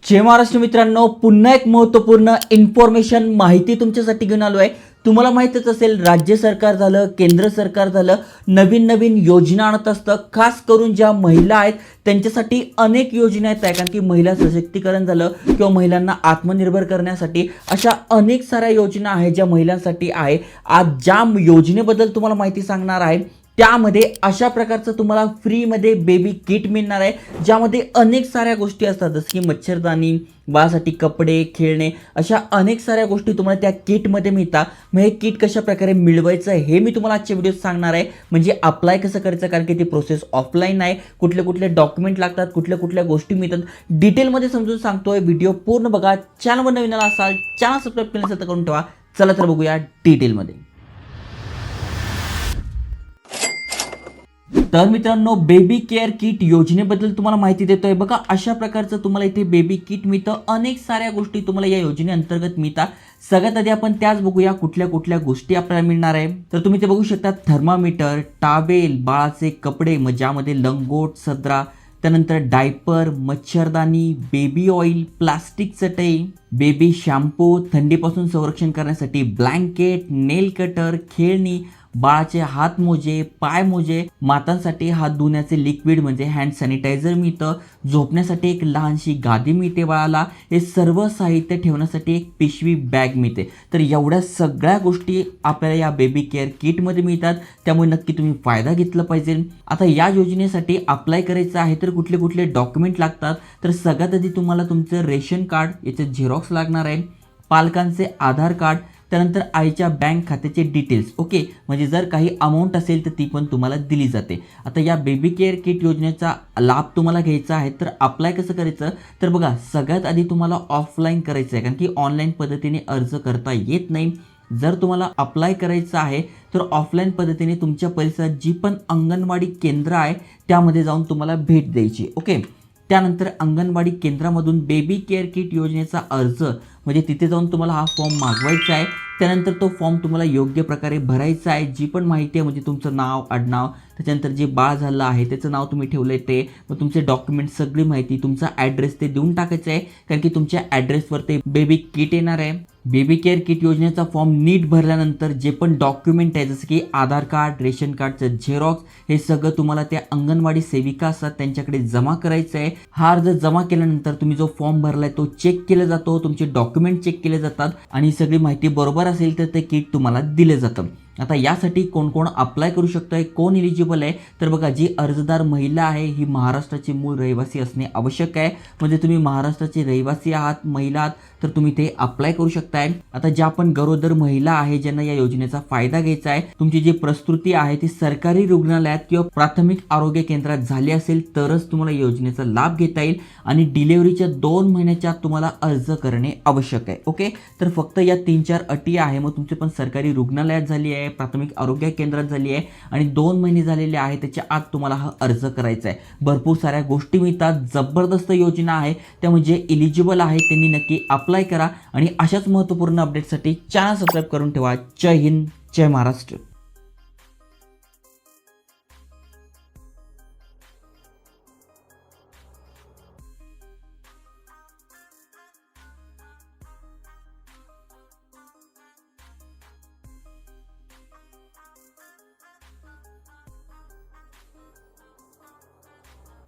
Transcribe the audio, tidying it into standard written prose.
जय महाराष्ट्र मित्रांनो, पुन्हा एक महत्त्वपूर्ण इन्फॉर्मेशन माहिती तुमच्यासाठी घेऊन आलो आहे। तुम्हाला माहितीच असेल, राज्य सरकार झालं, केंद्र सरकार झालं, नवीन नवीन योजना आणत असतं। खास करून ज्या महिला आहेत त्यांच्यासाठी अनेक योजना आहेत, कारण की महिला सशक्तीकरण झालं किंवा महिलांना आत्मनिर्भर करण्यासाठी अशा अनेक साऱ्या योजना आहेत ज्या महिलांसाठी आहे। आज ज्या योजनेबद्दल तुम्हाला माहिती सांगणार आहे त्यामध्ये अशा प्रकारचं तुम्हाला फ्रीमध्ये बेबी किट मिळणार आहे, ज्यामध्ये अनेक साऱ्या गोष्टी असतात, जसं की मच्छरदाणी, बाळासाठी कपडे, खेळणे, अशा अनेक साऱ्या गोष्टी तुम्हाला त्या किटमध्ये मिळतात। मग हे किट कशा प्रकारे मिळवायचं हे मी तुम्हाला आजच्या व्हिडिओत सांगणार आहे। म्हणजे अप्लाय कसं करायचं, कारण की ती प्रोसेस ऑफलाईन आहे, कुठले कुठले डॉक्युमेंट लागतात, कुठल्या गोष्टी मिळतात, डिटेलमध्ये समजून सांगतोय। व्हिडिओ पूर्ण बघा। चॅनलवर नवीन असाल, चॅनल सबस्क्राईब केलं असेल तर करून ठेवा। चला तर बघूया डिटेलमध्ये। तर मित्रांनो, बेबी केअर किट योजनेबद्दल तुम्हाला माहिती देतोय। बघा, अशा प्रकारचं तुम्हाला इथे बेबी किट मिळतं। अनेक साऱ्या गोष्टी तुम्हाला या योजनेअंतर्गत मिळतात। सगळ्यात आधी आपण त्याच बघूया कुठल्या गोष्टी आपल्याला मिळणार आहे। तर तुम्ही ते बघू शकता, थर्मामीटर, टावेल, बाळाचे कपडे, मग ज्यामध्ये लंगोट, सदरा, त्यानंतर डायपर, मच्छरदाणी, बेबी ऑइल, प्लास्टिक चटई, बेबी शॅम्पू, थंडीपासून संरक्षण करण्यासाठी ब्लँकेट, नेल कटर, खेळणी, बाळाचे हात मोजे, पाय मोजे, मातांसाठी हात धुण्याचे लिक्विड म्हणजे हँड सॅनिटायझर मिळतं, झोपण्यासाठी एक लहानशी गादी मिळते बाळाला, हे सर्व साहित्य ठेवण्यासाठी एक पिशवी बॅग मिळते। तर एवढ्या सगळ्या गोष्टी आपल्याला या बेबी केअर किटमध्ये मिळतात, त्यामुळे नक्की तुम्ही फायदा घेतला पाहिजे। आता या योजनेसाठी अप्लाय करायचं आहे तर कुठले कुठले डॉक्युमेंट लागतात, तर सगळ्यात आधी तुम्हाला तुमचं रेशन कार्ड याचे झेरॉक्स लागणार आहे, पालकांचे आधार कार्ड, त्यानंतर आईच्या बँक खात्याचे डिटेल्स, ओके, म्हणजे जर काही अमाऊंट असेल तर ती पण तुम्हाला दिली जाते। आता या बेबी केअर किट योजनेचा लाभ तुम्हाला घ्यायचा आहे तर अप्लाय कसं करायचं, तर बघा, सगळ्यात आधी तुम्हाला ऑफलाईन करायचं आहे, कारण की ऑनलाईन पद्धतीने अर्ज करता येत नाही। जर तुम्हाला अप्लाय करायचं आहे तर ऑफलाईन पद्धतीने तुमच्या परिसरात जी पण अंगणवाडी केंद्र आहे त्यामध्ये जाऊन तुम्हाला भेट द्यायची, ओके। त्यानंतर अंगणवाडी केंद्रामधून बेबी केअर किट योजनेचा अर्ज म्हणजे तिथे जाऊन तुम्हाला हा फॉर्म मागवायचा आहे। त्यानंतर तो फॉर्म तुम्हाला योग्य प्रकारे भरायचा आहे। जी पण माहिती आहे म्हणजे तुमचं नाव, आडनाव, त्याच्यानंतर जे बाळ झालं आहे त्याचं नाव तुम्ही ठेवलं आहे ते, मग तुमचे डॉक्युमेंट, सगळी माहिती, तुमचा ॲड्रेस ते देऊन टाकायचं आहे, कारण की तुमच्या ॲड्रेसवर ते बेबी किट येणार आहे। बेबी केअर किट योजनेचा फॉर्म नीट भरल्यानंतर जे पण डॉक्युमेंट आहे, जसं की आधार कार्ड, रेशन कार्डचं झेरॉक्स, हे सगळं तुम्हाला त्या अंगणवाडी सेविका असतात त्यांच्याकडे जमा करायचं आहे। हा अर्ज जमा केल्यानंतर तुम्ही जो फॉर्म भरलाय तो चेक केला जातो, तुमचे डॉक्युमेंट चेक केले जातात आणि सगळी माहिती बरोबर असेल तर ते किट तुम्हाला दिलं जातं। आता यासाठी कोण कोण अप्लाय करू शकतोय, कोण एलिजिबल आहे, तर बघा, जी अर्जदार महिला आहे ही महाराष्ट्राची मूळ रहिवासी असणे आवश्यक आहे। म्हणजे तुम्ही महाराष्ट्राचे रहिवासी आहात, महिला आहात, तर तुम्ही ते अप्लाय करू शकताय। आता ज्या पण गरोदर महिला आहे ज्यांना या योजनेचा फायदा घ्यायचा आहे, तुमची जी प्रस्तुती आहे ती सरकारी रुग्णालयात किंवा प्राथमिक आरोग्य केंद्रात झाली असेल तरच तुम्हाला योजनेचा लाभ घेता येईल आणि डिलिव्हरीच्या 2 महिन्याच्या आत तुम्हाला अर्ज करणे आवश्यक आहे, ओके। तर फक्त या 3-4 अटी आहे। मग तुमचे पण सरकारी रुग्णालयात झाली आहे, प्राथमिक आरोग्य केंद्रात झाली आहे आणि 2 महिने झालेले आहे त्याच्या आत तुम्हाला हा अर्ज करायचा आहे। भरपूर साऱ्या गोष्टी मिळतात, जबरदस्त योजना आहे, त्यामुळे जे एलिजिबल आहे त्यांनी नक्की अप्लाय करा आणि अशाच महत्त्वपूर्ण अपडेटसाठी चॅनल सबस्क्राईब करून ठेवा। जय हिंद, जय महाराष्ट्र।